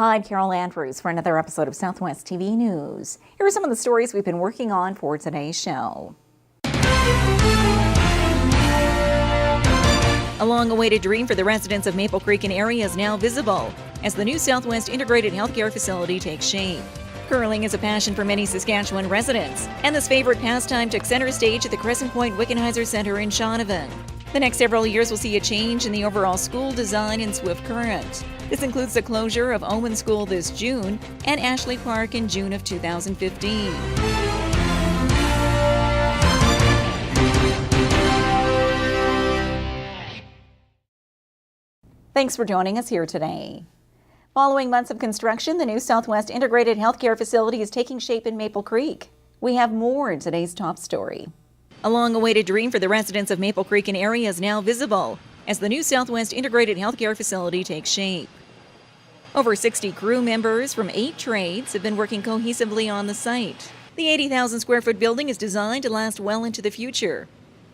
Hi, I'm Carol Andrews for another episode of Southwest TV News. Here are some of the stories we've been working on for today's show. A long-awaited dream for the residents of Maple Creek and area is now visible as the new Southwest Integrated Healthcare Facility takes shape. Curling is a passion for many Saskatchewan residents, and this favorite pastime took center stage at the Crescent Point Wickenheiser Centre in Shaunavon. The next several years will see a change in the overall school design in Swift Current. This includes the closure of Owen School this June and Ashley Park in June of 2015. Thanks for joining us here today. Following months of construction, the new Southwest Integrated Healthcare Facility is taking shape in Maple Creek. We have more in today's top story. A long-awaited dream for the residents of Maple Creek and area is now visible as the new Southwest Integrated Healthcare Facility takes shape. Over 60 crew members from 8 trades have been working cohesively on the site. The 80,000 square foot building is designed to last well into the future.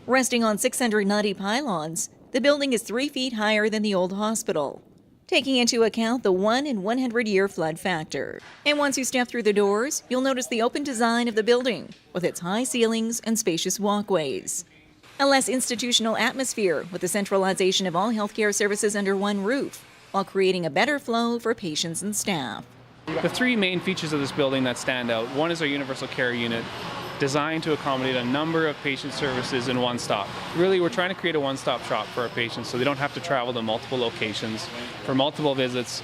Resting on 690 pylons, the building is 3 feet higher than the old hospital, taking into account the 1 in 100 year flood factor. And once you step through the doors, you'll notice the open design of the building with its high ceilings and spacious walkways. A less institutional atmosphere with the centralization of all healthcare services under one roof, while creating a better flow for patients and staff. The 3 main features of this building that stand out: one is our universal care unit, designed to accommodate a number of patient services in one stop. Really, we're trying to create a one-stop shop for our patients so they don't have to travel to multiple locations for multiple visits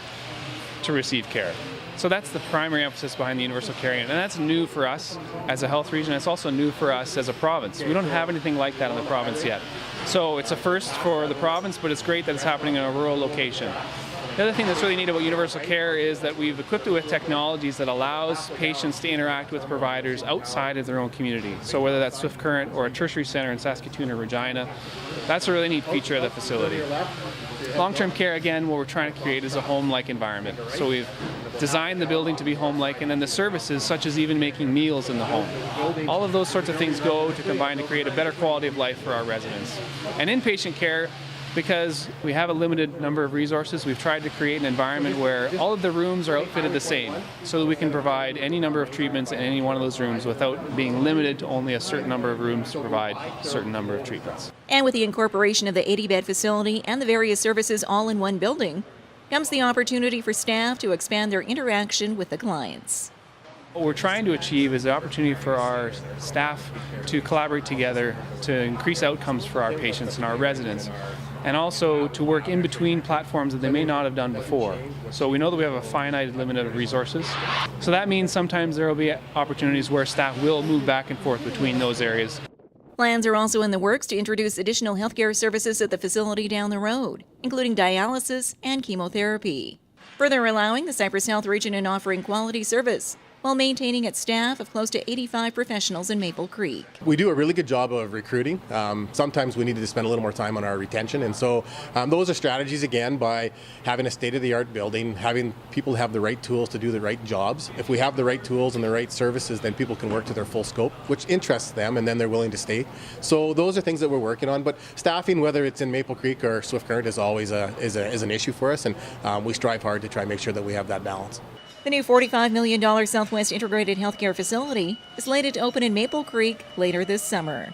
to receive care. So that's the primary emphasis behind the universal care unit, and that's new for us as a health region. It's also new for us as a province. We don't have anything like that in the province yet. So it's a first for the province, but it's great that it's happening in a rural location. The other thing that's really neat about universal care is that we've equipped it with technologies that allows patients to interact with providers outside of their own community. So whether that's Swift Current or a tertiary center in Saskatoon or Regina, that's a really neat feature of the facility. Long-term care, again, what we're trying to create is a home-like environment. So we've designed the building to be home-like, and then the services, such as even making meals in the home. All of those sorts of things go to combine to create a better quality of life for our residents. And inpatient care, because we have a limited number of resources, we've tried to create an environment where all of the rooms are outfitted the same so that we can provide any number of treatments in any one of those rooms without being limited to only a certain number of rooms to provide a certain number of treatments. And with the incorporation of the 80-bed facility and the various services all in one building, comes the opportunity for staff to expand their interaction with the clients. What we're trying to achieve is the opportunity for our staff to collaborate together to increase outcomes for our patients and our residents, and also to work in between platforms that they may not have done before. So we know that we have a finite limit of resources. So that means sometimes there will be opportunities where staff will move back and forth between those areas. Plans are also in the works to introduce additional healthcare services at the facility down the road, including dialysis and chemotherapy, further allowing the Cypress Health region in offering quality service while maintaining its staff of close to 85 professionals in Maple Creek. We do a really good job of recruiting. Sometimes we need to spend a little more time on our retention, and so those are strategies, again, by having a state-of-the-art building, having people have the right tools to do the right jobs. If we have the right tools and the right services, then people can work to their full scope, which interests them, and then they're willing to stay. So those are things that we're working on, but staffing, whether it's in Maple Creek or Swift Current, is always an issue for us, and we strive hard to try and make sure that we have that balance. The new $45 million Southwest Integrated Healthcare Facility is slated to open in Maple Creek later this summer.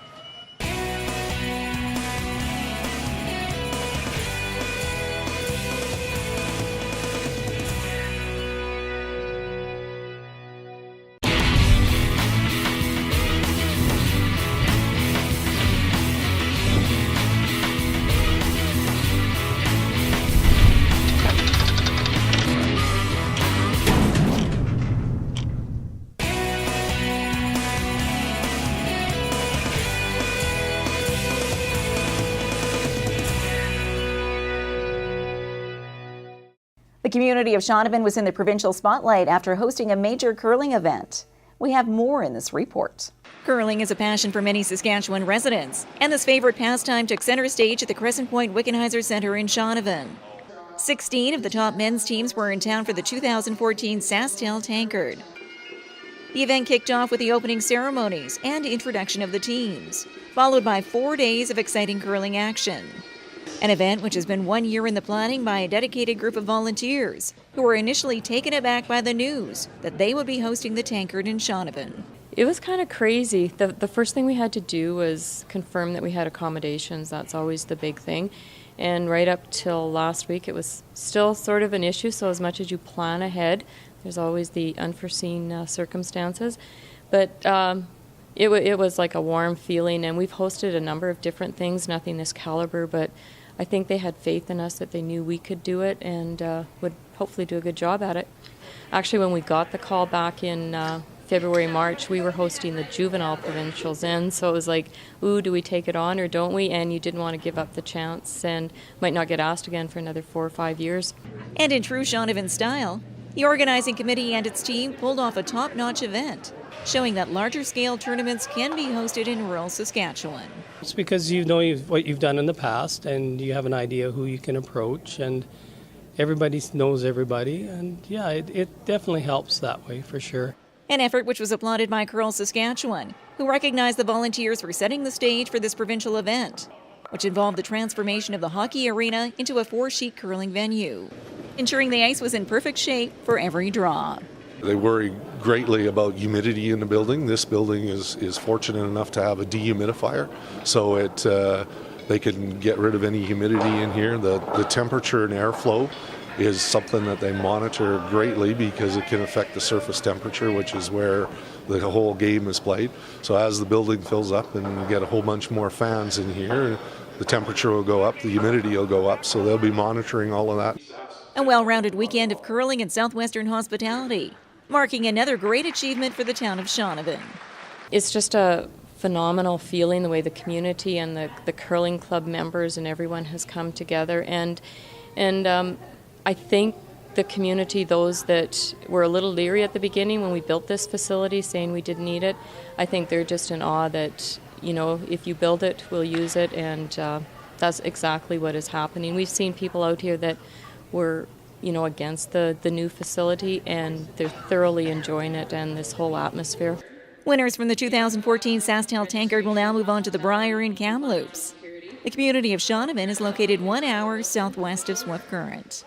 The community of Shaunavon was in the provincial spotlight after hosting a major curling event. We have more in this report. Curling is a passion for many Saskatchewan residents, and this favorite pastime took center stage at the Crescent Point Wickenheiser Centre in Shaunavon. 16 of the top men's teams were in town for the 2014 SaskTel Tankard. The event kicked off with the opening ceremonies and introduction of the teams, followed by 4 days of exciting curling action. An event which has been 1 year in the planning by a dedicated group of volunteers who were initially taken aback by the news that they would be hosting the Tankard in Shaunavon. It was kind of crazy. The first thing we had to do was confirm that we had accommodations. That's always the big thing. And right up till last week, it was still sort of an issue. So as much as you plan ahead, there's always the unforeseen circumstances. But it was like a warm feeling. And we've hosted a number of different things, nothing this caliber, but I think they had faith in us that they knew we could do it and would hopefully do a good job at it. Actually, when we got the call back in February, March, we were hosting the juvenile provincials in, so it was like, ooh, do we take it on or don't we? And you didn't want to give up the chance and might not get asked again for another 4 or 5 years. And in true Shaunavon style, the organizing committee and its team pulled off a top-notch event, showing that larger-scale tournaments can be hosted in rural Saskatchewan. It's because you know what you've done in the past and you have an idea who you can approach, and everybody knows everybody, and yeah, it definitely helps that way for sure. An effort which was applauded by Curl Saskatchewan, who recognized the volunteers for setting the stage for this provincial event, which involved the transformation of the hockey arena into a 4-sheet curling venue, ensuring the ice was in perfect shape for every draw. They worry greatly about humidity in the building. This building is fortunate enough to have a dehumidifier, so they can get rid of any humidity in here. The temperature and airflow is something that they monitor greatly because it can affect the surface temperature, which is where the whole game is played. So as the building fills up and we get a whole bunch more fans in here, the temperature will go up, the humidity will go up, so they'll be monitoring all of that. A well-rounded weekend of curling and southwestern hospitality, marking another great achievement for the town of Shaunavon. It's just a phenomenal feeling the way the community and the curling club members and everyone has come together, and I think the community, those that were a little leery at the beginning when we built this facility, saying we didn't need it, I think they're just in awe that, you know, if you build it, we'll use it, and that's exactly what is happening. We've seen people out here that were, you know, against the new facility, and they're thoroughly enjoying it and this whole atmosphere. Winners from the 2014 SaskTel Tankard will now move on to the Briar in Kamloops. The community of Shaunavon is located 1 hour southwest of Swift Current.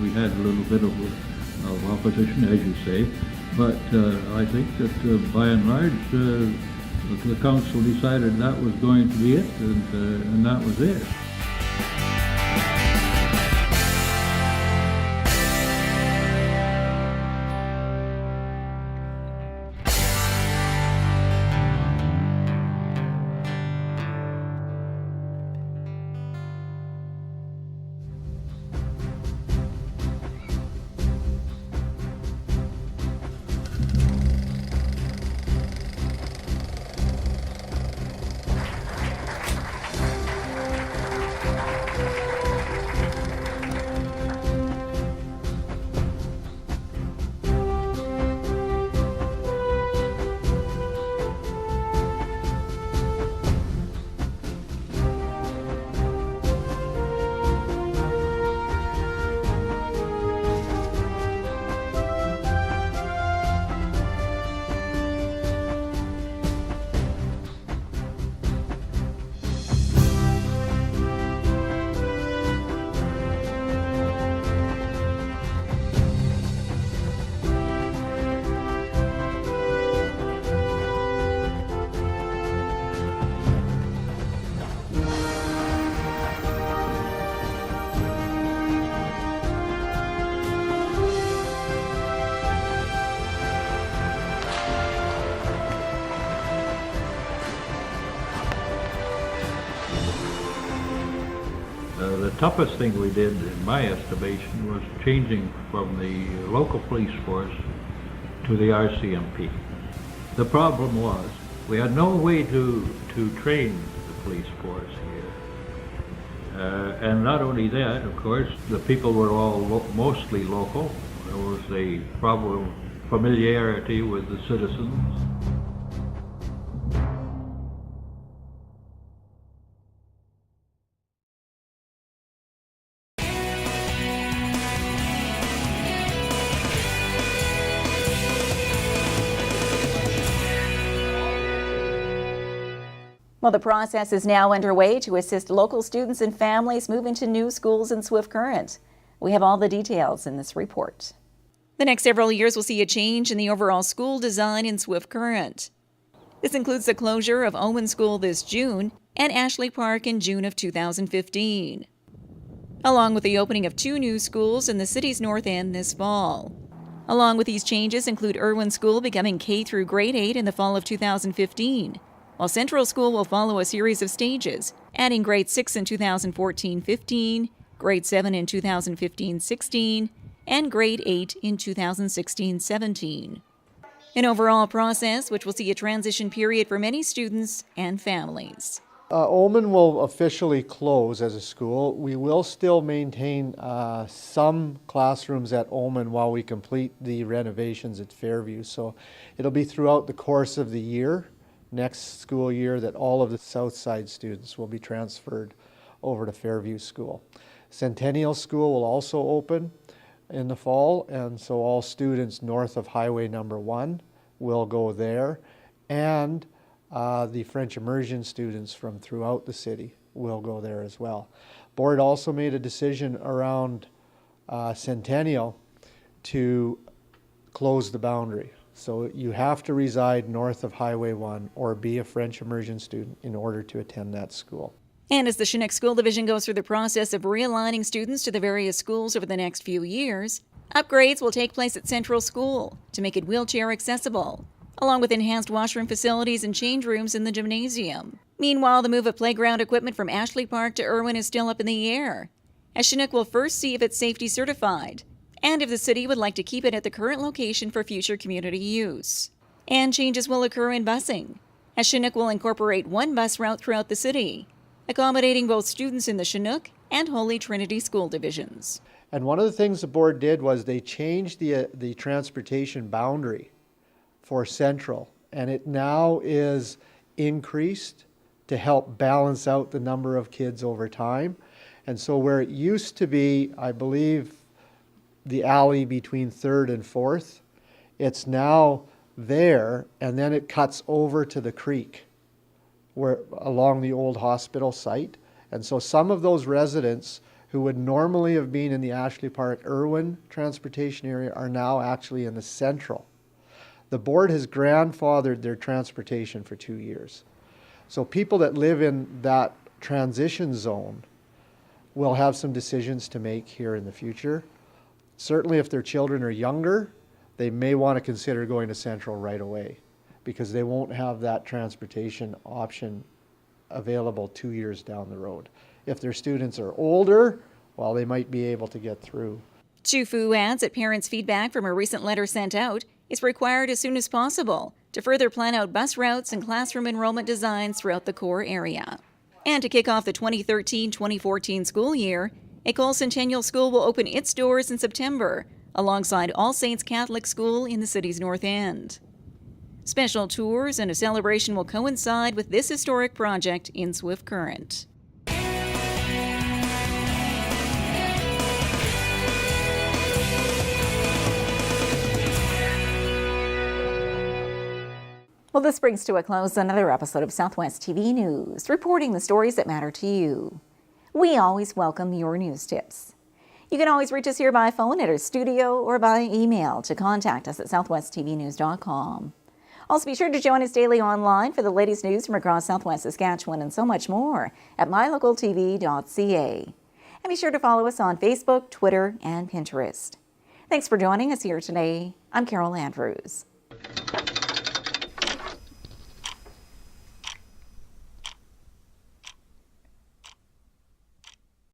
We had a little bit of opposition, as you say, but I think that by and large the council decided that was going to be it, and that was it. toughest thing we did, in my estimation, was changing from the local police force to the RCMP. The problem was we had no way to train the police force here. And not only that, of course, the people were all mostly local. There was a problem, familiarity with the citizens. Well, the process is now underway to assist local students and families move into new schools in Swift Current. We have all the details in this report. The next several years will see a change in the overall school design in Swift Current. This includes the closure of Owen School this June and Ashley Park in June of 2015, along with the opening of 2 new schools in the city's north end this fall. Along with these changes include Irwin School becoming K through grade 8 in the fall of 2015, while Central School will follow a series of stages, adding grade 6 in 2014-15, grade 7 in 2015-16, and grade 8 in 2016-17. An overall process which will see a transition period for many students and families. Oman will officially close as a school. We will still maintain some classrooms at Oman while we complete the renovations at Fairview. So it'll be throughout the course of the year, next school year, that all of the Southside students will be transferred over to Fairview School. Centennial School will also open in the fall, and so all students north of Highway number 1 will go there, and the French immersion students from throughout the city will go there as well. Board also made a decision around Centennial to close the boundary. So you have to reside north of Highway 1 or be a French immersion student in order to attend that school. And as the Chinook School Division goes through the process of realigning students to the various schools over the next few years, upgrades will take place at Central School to make it wheelchair accessible, along with enhanced washroom facilities and change rooms in the gymnasium. Meanwhile, the move of playground equipment from Ashley Park to Irwin is still up in the air, as Chinook will first see if it's safety certified, and if the city would like to keep it at the current location for future community use. And changes will occur in busing, as Chinook will incorporate 1 bus route throughout the city, accommodating both students in the Chinook and Holy Trinity School Divisions. And one of the things the board did was they changed the transportation boundary for Central, and it now is increased to help balance out the number of kids over time. And so where it used to be, I believe, the alley between 3rd and 4th, it's now there, and then it cuts over to the creek where along the old hospital site. And so some of those residents who would normally have been in the Ashley Park Irwin transportation area are now actually in the Central. The board has grandfathered their transportation for 2 years. So people that live in that transition zone will have some decisions to make here in the future. Certainly if their children are younger, they may want to consider going to Central right away, because they won't have that transportation option available 2 years down the road. If their students are older, well, they might be able to get through. Chufu adds that parents' feedback from a recent letter sent out is required as soon as possible to further plan out bus routes and classroom enrollment designs throughout the core area. And to kick off the 2013-2014 school year, École Centennial School will open its doors in September, alongside All Saints Catholic School in the city's north end. Special tours and a celebration will coincide with this historic project in Swift Current. Well, this brings to a close another episode of Southwest TV News, reporting the stories that matter to you. We always welcome your news tips. You can always reach us here by phone at our studio or by email to contact us at southwesttvnews.com. Also, be sure to join us daily online for the latest news from across Southwest Saskatchewan and so much more at mylocaltv.ca. And be sure to follow us on Facebook, Twitter, and Pinterest. Thanks for joining us here today. I'm Carol Andrews.